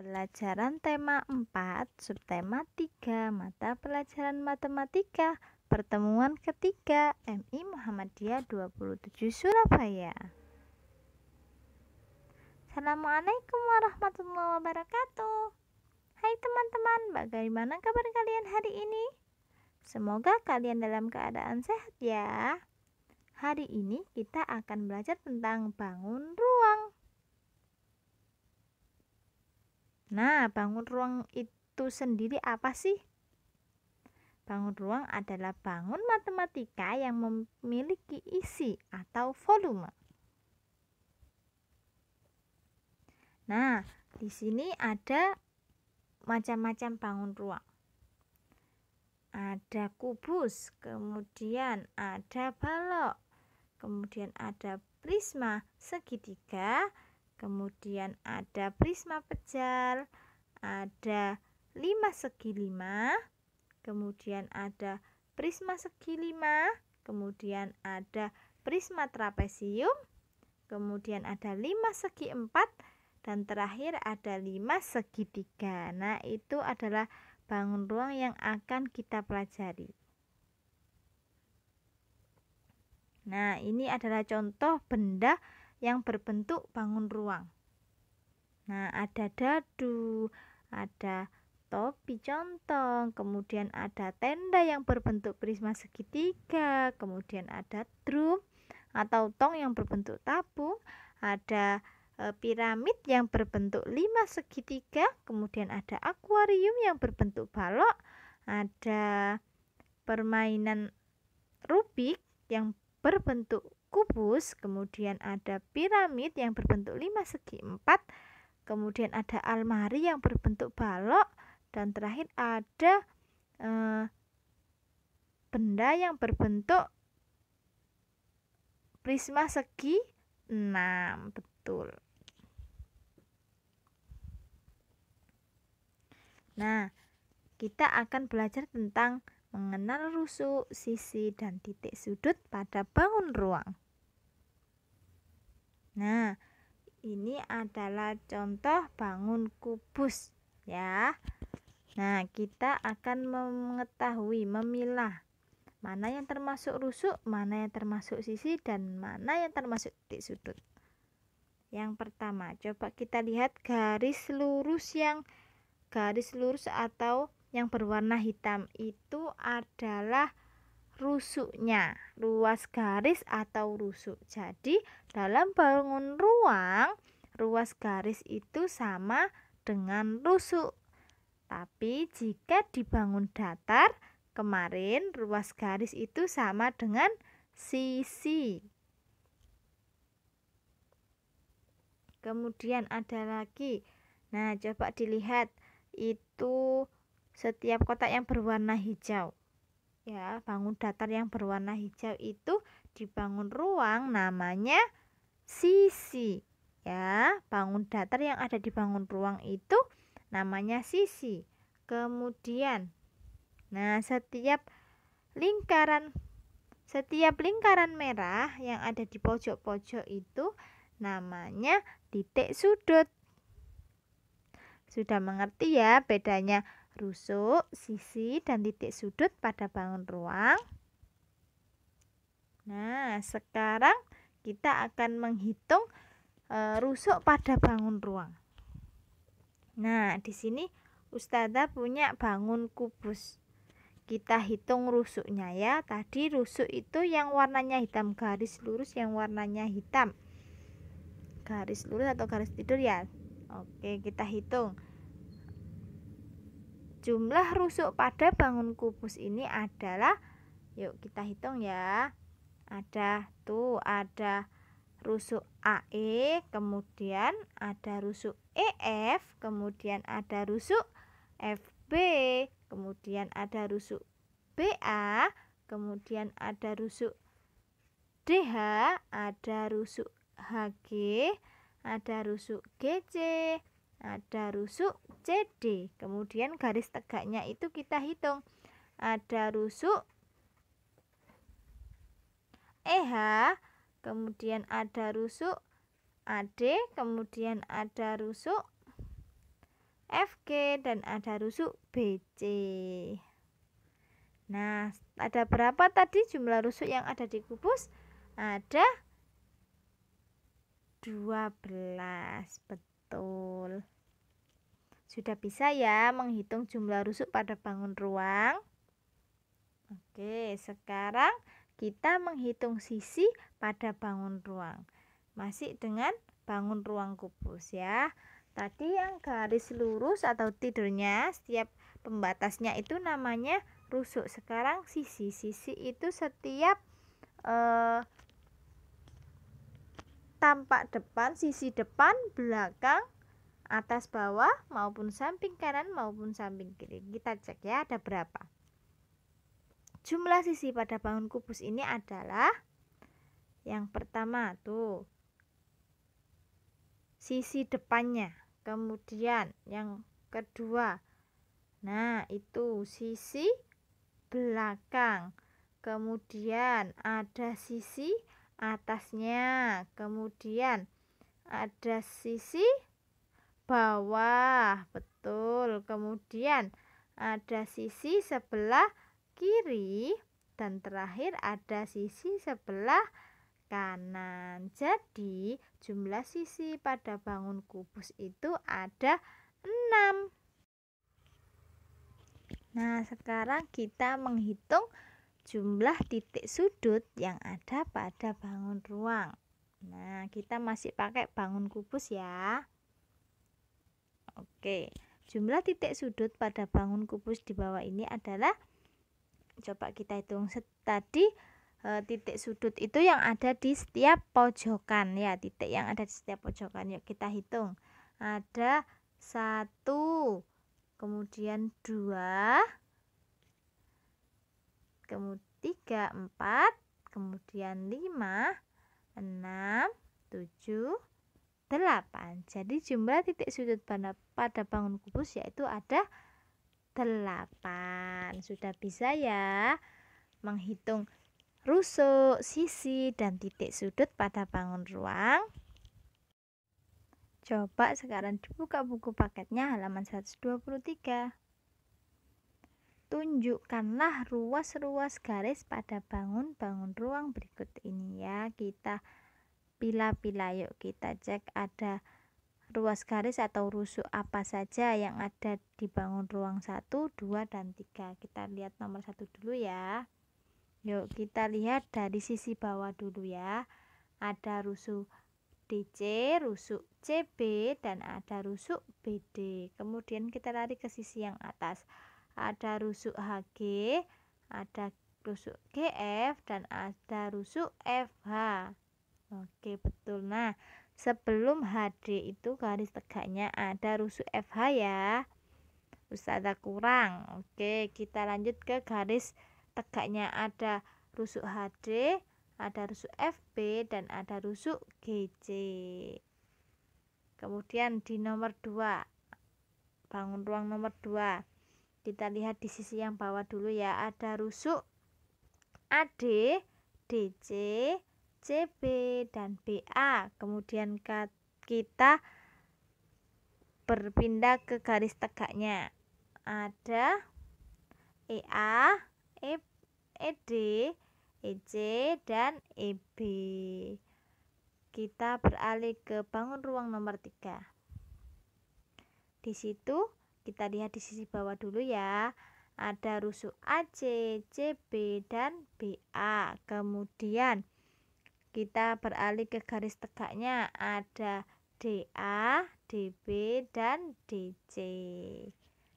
Pembelajaran tema 4, subtema 3, mata pelajaran matematika, pertemuan ketiga, MI Muhammadiyah 27 Surabaya. Assalamualaikum warahmatullahi wabarakatuh. Hai teman-teman, bagaimana kabar kalian hari ini? Semoga kalian dalam keadaan sehat ya. Hari ini kita akan belajar tentang bangun ruang. Nah, bangun ruang itu sendiri apa sih? Bangun ruang adalah bangun matematika yang memiliki isi atau volume. Nah, di sini ada macam-macam bangun ruang. Ada kubus, kemudian ada balok, kemudian ada prisma segitiga, kemudian ada prisma pejal, ada 5 segi 5, kemudian ada prisma segi 5, kemudian ada prisma trapesium, kemudian ada 5 segi 4, dan terakhir ada 5 segitiga. Nah, itu adalah bangun ruang yang akan kita pelajari. Nah, ini adalah contoh benda yang berbentuk bangun ruang. Nah, ada dadu, ada topi contong, kemudian ada tenda yang berbentuk prisma segitiga, kemudian ada drum atau tong yang berbentuk tabung, ada piramid yang berbentuk 5 segitiga, kemudian ada akuarium yang berbentuk balok, ada permainan Rubik yang berbentuk kubus, kemudian ada piramid yang berbentuk 5 segi 4, kemudian ada almari yang berbentuk balok, dan terakhir ada benda yang berbentuk prisma segi 6. Betul. Nah, kita akan belajar tentang mengenal rusuk, sisi, dan titik sudut pada bangun ruang. Nah, ini adalah contoh bangun kubus ya. Nah, kita akan mengetahui, memilah mana yang termasuk rusuk, mana yang termasuk sisi, dan mana yang termasuk titik sudut. Yang pertama, coba kita lihat garis lurus atau yang berwarna hitam itu adalah rusuknya, ruas garis atau rusuk. Jadi dalam bangun ruang, ruas garis itu sama dengan rusuk. Tapi jika dibangun datar, kemarin ruas garis itu sama dengan sisi. Kemudian ada lagi. Nah, coba dilihat itu setiap kotak yang berwarna hijau. Ya, bangun datar yang berwarna hijau itu dibangun ruang namanya sisi. Ya, bangun datar yang ada di bangun ruang itu namanya sisi. Kemudian, nah setiap lingkaran merah yang ada di pojok-pojok itu namanya titik sudut. Sudah mengerti ya bedanya rusuk, sisi, dan titik sudut pada bangun ruang? Nah, sekarang kita akan menghitung rusuk pada bangun ruang. Nah, di sini Ustazah punya bangun kubus. Kita hitung rusuknya ya. Tadi rusuk itu yang warnanya hitam, garis lurus yang warnanya hitam. Garis lurus atau garis tidur ya. Oke, kita hitung. Jumlah rusuk pada bangun kubus ini adalah, yuk kita hitung ya. Ada rusuk AE, kemudian ada rusuk EF, kemudian ada rusuk FB, kemudian ada rusuk BA, kemudian ada rusuk DH, ada rusuk HG, ada rusuk GC, ada rusuk CD. Kemudian garis tegaknya itu kita hitung. Ada rusuk EH, kemudian ada rusuk AD, kemudian ada rusuk FG, dan ada rusuk BC. Nah, ada berapa tadi jumlah rusuk yang ada di kubus? Ada 12. Betul. Sudah bisa ya menghitung jumlah rusuk pada bangun ruang? Oke, sekarang kita menghitung sisi pada bangun ruang. Masih dengan bangun ruang kubus ya. Tadi yang garis lurus atau tidurnya, setiap pembatasnya itu namanya rusuk. Sekarang sisi. Sisi itu setiap tampak depan, sisi depan, belakang, atas bawah, maupun samping kanan maupun samping kiri. Kita cek ya ada berapa. Jumlah sisi pada bangun kubus ini adalah yang pertama tuh sisi depannya, kemudian yang kedua, nah itu sisi belakang, kemudian ada sisi atasnya, kemudian ada sisi bawah, betul, kemudian ada sisi sebelah kiri, dan terakhir ada sisi sebelah kanan. Jadi jumlah sisi pada bangun kubus itu ada 6. Nah, sekarang kita menghitung jumlah titik sudut yang ada pada bangun ruang. Nah, kita masih pakai bangun kubus ya. Oke, jumlah titik sudut pada bangun kubus di bawah ini adalah, coba kita hitung tadi. Titik sudut itu yang ada di setiap pojokan ya, titik yang ada di setiap pojokan. Yuk kita hitung. Ada 1, kemudian 2, kemudian 3, 4, kemudian 5, 6, 7, 8. Jadi jumlah titik sudut pada bangun kubus yaitu ada 8. Sudah bisa ya menghitung rusuk, sisi, dan titik sudut pada bangun ruang. Coba sekarang dibuka buku paketnya halaman 123. Tunjukkanlah ruas-ruas garis pada bangun ruang berikut ini ya. Kita pilah-pilah, yuk kita cek ada ruas garis atau rusuk apa saja yang ada di bangun ruang 1, 2, dan 3. Kita lihat nomor 1 dulu ya. Yuk kita lihat dari sisi bawah dulu ya. Ada rusuk DC, rusuk CB, dan ada rusuk BD. Kemudian kita lari ke sisi yang atas. Ada rusuk HG, ada rusuk GF, dan ada rusuk FH. Oke, betul. Nah, sebelum HD itu garis tegaknya ada rusuk FH ya. Ustazah kurang. Oke, kita lanjut ke garis tegaknya. Ada rusuk HD, ada rusuk FB, dan ada rusuk GC. Kemudian di nomor 2, bangun ruang nomor 2, kita lihat di sisi yang bawah dulu ya. Ada rusuk AD, DC, CB, dan BA. Kemudian kita berpindah ke garis tegaknya. Ada EA, ED, EC, dan EB. Kita beralih ke bangun ruang nomor 3. Di situ kita lihat di sisi bawah dulu ya. Ada rusuk AC, CB, dan BA. Kemudian kita beralih ke garis tegaknya. Ada DA, DB, dan DC.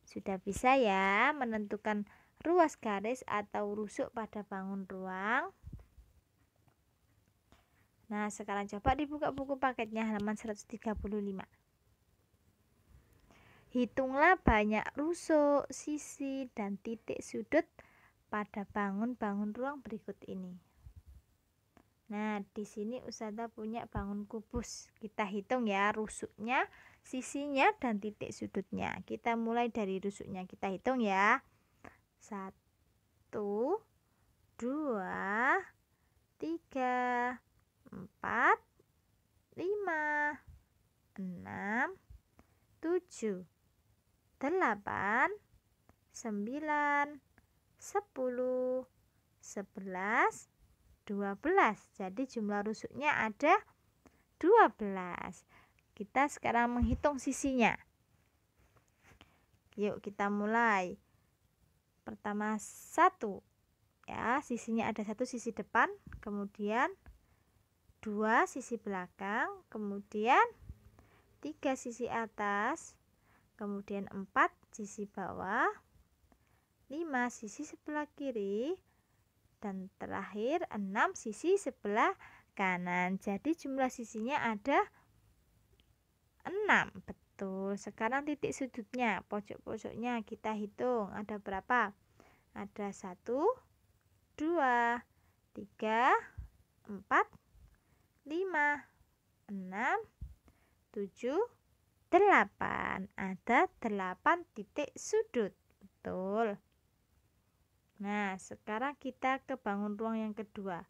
Sudah bisa ya menentukan ruas garis atau rusuk pada bangun ruang. Nah, sekarang coba dibuka buku paketnya halaman 135. Hitunglah banyak rusuk, sisi, dan titik sudut pada bangun ruang berikut ini. Nah, di sini Ustazah punya bangun kubus. Kita hitung ya rusuknya, sisinya, dan titik sudutnya. Kita mulai dari rusuknya. Kita hitung ya. 1, 2, 3, 4, 5, 6, 7, 8, 9, 10, 11, 12. Jadi jumlah rusuknya ada 12. Kita sekarang menghitung sisinya. Yuk kita mulai. Pertama 1. Ya, sisinya ada 1 sisi depan, kemudian 2 sisi belakang, kemudian 3 sisi atas, kemudian 4 sisi bawah, 5 sisi sebelah kiri, dan terakhir 6 sisi sebelah kanan. Jadi jumlah sisinya ada 6. Betul. Sekarang titik sudutnya, pojok-pojoknya kita hitung ada berapa? Ada 1, 2, 3, 4, 5, 6, 7, 8. Ada 8 titik sudut. Betul. Nah, sekarang kita ke bangun ruang yang kedua.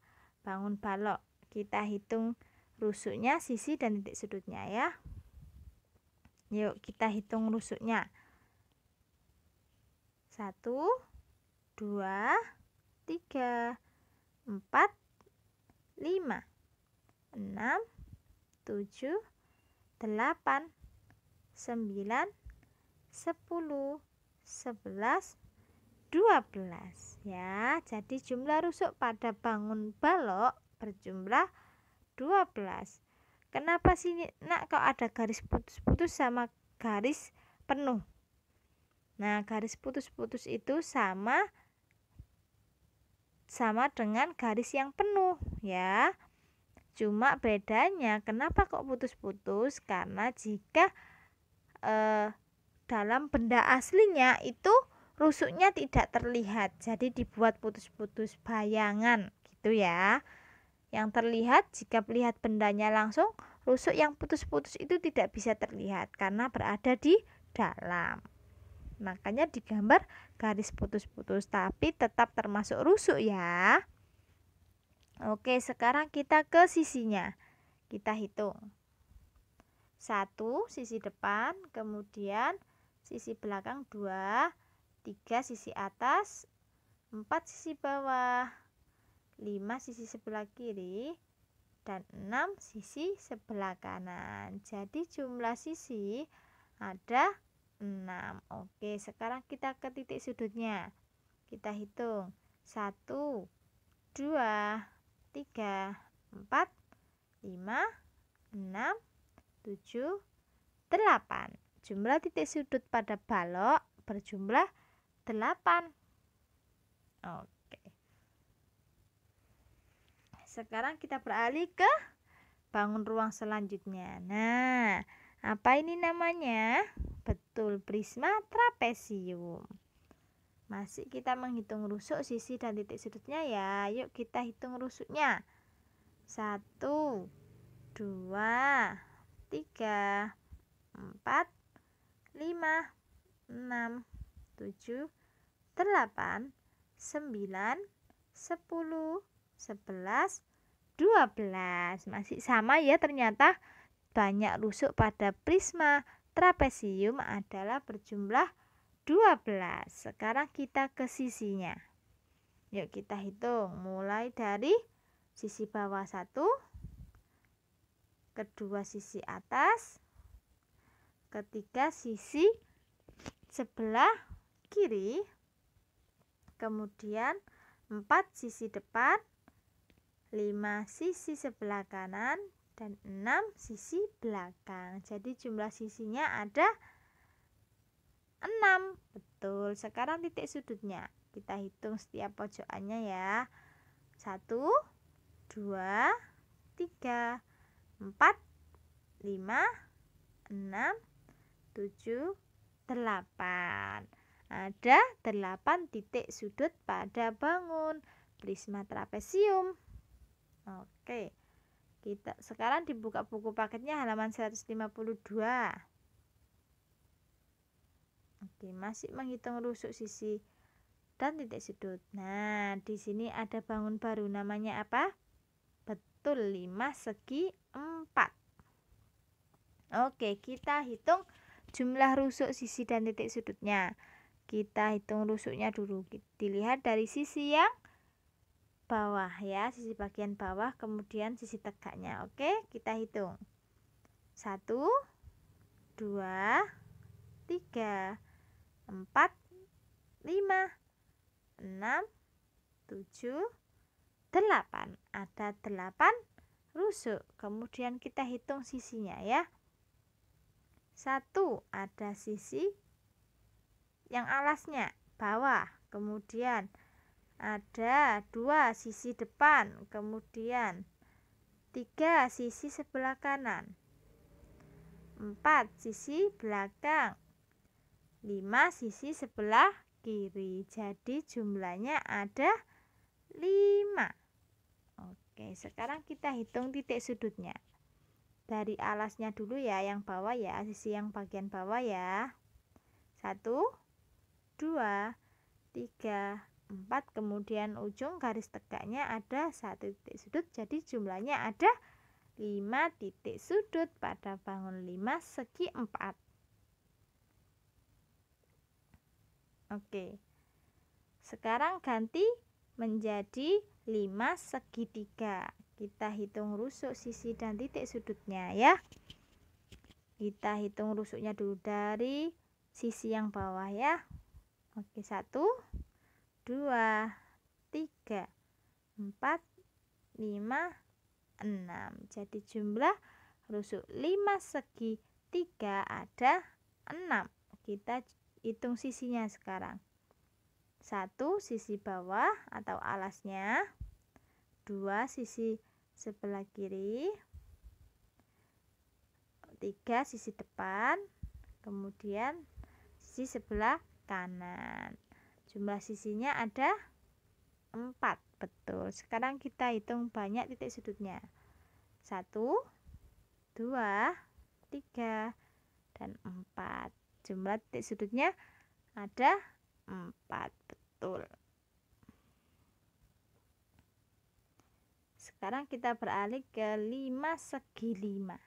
Bangun balok. Kita hitung rusuknya, sisi, dan titik sudutnya ya. Yuk kita hitung rusuknya. 1, 2, 3, 4, 5, 6, 7, 8, 9, 10, 11, 12 ya. Jadi jumlah rusuk pada bangun balok berjumlah 12. Kenapa sih nak kok ada garis putus-putus sama garis penuh? Nah, garis putus-putus itu sama dengan garis yang penuh ya. Cuma bedanya kenapa kok putus-putus? Karena jika dalam benda aslinya itu rusuknya tidak terlihat, jadi dibuat putus-putus bayangan gitu ya. Yang terlihat jika melihat bendanya langsung, rusuk yang putus-putus itu tidak bisa terlihat karena berada di dalam. Makanya digambar garis putus-putus, tapi tetap termasuk rusuk ya. Oke, sekarang kita ke sisinya. Kita hitung. 1 sisi depan, kemudian sisi belakang 2, 3 sisi atas, 4 sisi bawah, 5 sisi sebelah kiri, dan 6 sisi sebelah kanan. Jadi jumlah sisi ada 6. Oke, sekarang kita ke titik sudutnya. Kita hitung. 1, 2, 3, 4, 5, 6, 7, 8. Jumlah titik sudut pada balok berjumlah 8. Oke. Sekarang kita beralih ke bangun ruang selanjutnya. Nah, apa ini namanya? Betul, prisma trapesium. Masih kita menghitung rusuk, sisi, dan titik sudutnya ya. Yuk kita hitung rusuknya. 1, 2, 3, 4, 5, 6, 7, 8, 9, 10, 11, 12. Masih sama ya, ternyata banyak rusuk pada prisma trapesium adalah berjumlah 12. Sekarang kita ke sisinya. Yuk kita hitung mulai dari sisi bawah 1, kedua sisi atas, ketiga sisi sebelah kiri, kemudian 4 sisi depan, 5 sisi sebelah kanan, dan 6 sisi belakang. Jadi jumlah sisinya ada 6. Betul. Sekarang titik sudutnya. Kita hitung setiap pojokannya ya. 1, 2, 3, 4, 5, 6, 7, 8. Ada 8 titik sudut pada bangun prisma trapesium. Oke. Kita sekarang dibuka buku paketnya halaman 152. Oke, masih menghitung rusuk sisi dan titik sudut. Nah, di sini ada bangun baru, namanya apa? Betul, 5 segi 4. Oke, kita hitung jumlah rusuk sisi dan titik sudutnya. Kita hitung rusuknya dulu. Dilihat dari sisi yang bawah ya, sisi bagian bawah, kemudian sisi tegaknya. Oke, kita hitung. 1, 2, 3, 4, 5, 6, 7, 8. Ada 8 rusuk. Kemudian kita hitung sisinya ya. 1, ada sisi yang alasnya bawah, kemudian ada 2 sisi depan, kemudian 3 sisi sebelah kanan, 4 sisi belakang, 5 sisi sebelah kiri. Jadi jumlahnya ada 5. Oke, sekarang kita hitung titik sudutnya. Dari alasnya dulu ya, yang bawah ya, sisi yang bagian bawah ya. 1, 2, 3, 4, kemudian ujung garis tegaknya ada 1 titik sudut. Jadi jumlahnya ada 5 titik sudut pada bangun 5 segi 4. Oke, sekarang ganti menjadi 5 segitiga. Kita hitung rusuk sisi dan titik sudutnya ya. Kita hitung rusuknya dulu dari sisi yang bawah ya. Oke, 1, 2, 3, 4, 5, 6. Jadi jumlah rusuk 5 segi 3 ada 6. Kita hitung sisinya sekarang. 1 sisi bawah atau alasnya, 2 sisi sebelah kiri, 3 sisi depan, kemudian sisi sebelah kanan. Jumlah sisinya ada 4. Betul. Sekarang kita hitung banyak titik sudutnya. 1, 2, 3, dan 4. Jumlah titik sudutnya ada 4. Betul. Sekarang kita beralih ke 5 segi 5.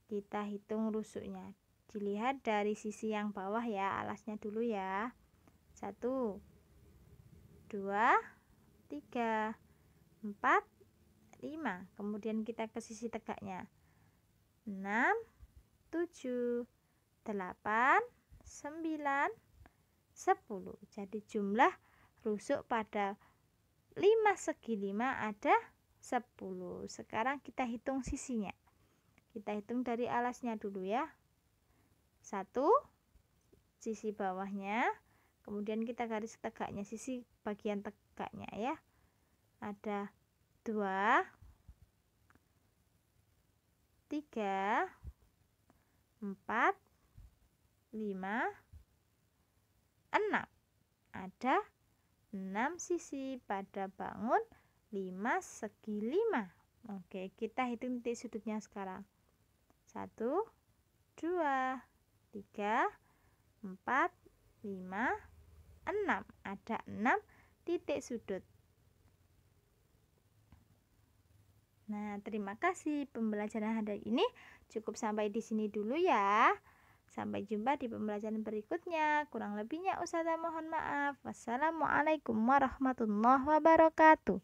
Kita hitung rusuknya. Dilihat dari sisi yang bawah ya, alasnya dulu ya. 1, 2, 3, 4, 5. Kemudian kita ke sisi tegaknya. 6, 7, 8, 9, 10. Jadi jumlah rusuk pada 5 segi 5 ada 10. Sekarang kita hitung sisinya. Kita hitung dari alasnya dulu ya. 1 sisi bawahnya, kemudian kita garis tegaknya, sisi bagian tegaknya ya. Ada 2, 3, 4, 5, 6. Ada 6 sisi pada bangun 5 segi 5. Oke, kita hitung titik sudutnya sekarang. 1, 2, 3, 4, 5, 6. Ada 6 titik sudut. Nah, terima kasih, pembelajaran hari ini cukup sampai di sini dulu ya. Sampai jumpa di pembelajaran berikutnya. Kurang lebihnya Ustazah mohon maaf. Wassalamualaikum warahmatullahi wabarakatuh.